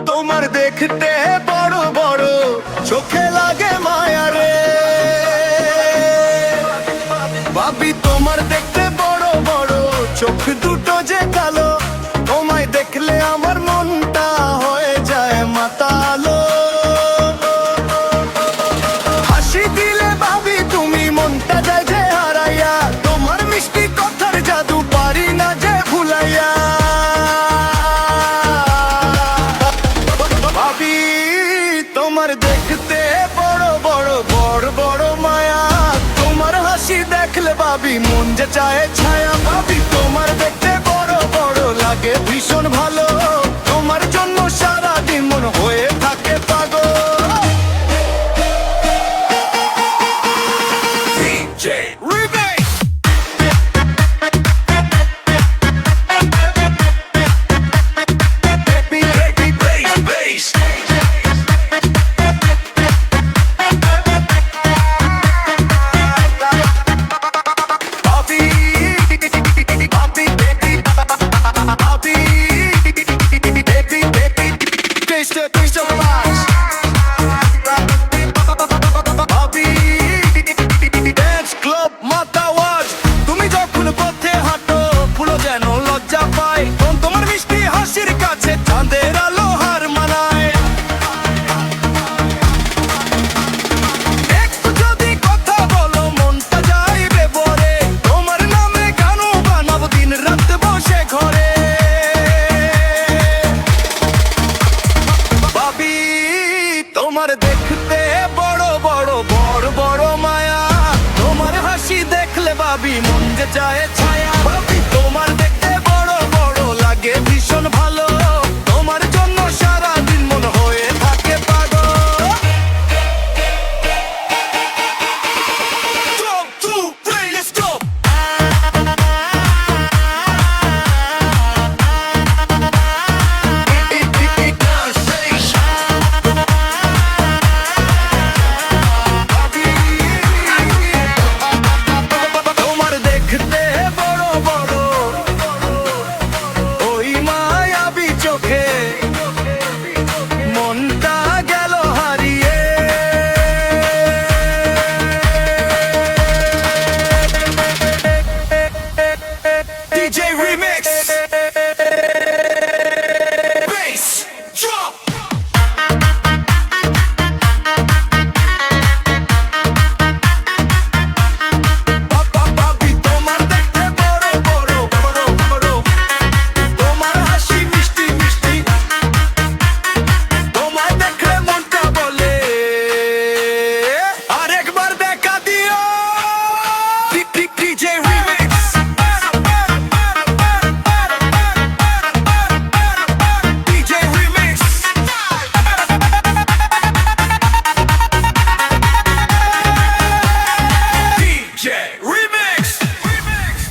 তোমার দেখতে বড় বড় চোখে লাগে মায়া রে ভাবি, তোমার দেখতে বড় বড় চোখ দুটো যে কালো, তোমায় দেখলে আমার মনটা হয়ে যায় মাতালো। হাসি দিলে ভাবি তুমি মনটা যায় যে হারাইয়া, তোমার মিষ্টি কথার জাদু পারি না যে ভুলাইয়া। ভাবি তোমার দেখতে বড় বড় বড় বড় মায়া, তোমার হাসি দেখলে ভাবি মন যে চায় ছায়া। ভাবি তোমার দেখতে বড় বড় লাগে ভীষণ ভালো, তোমার জন্য সারাদিন মন হয়ে থাকে পাগল। DJ Remix তোমার দেখতে বড় বড় বড় বড় মায়া, তোমার হাসি দেখলে ভাবি মন যে চায় ছায়া। ভাবি তোমার দেখতে বড় বড় লাগে ভীষণ ভালো।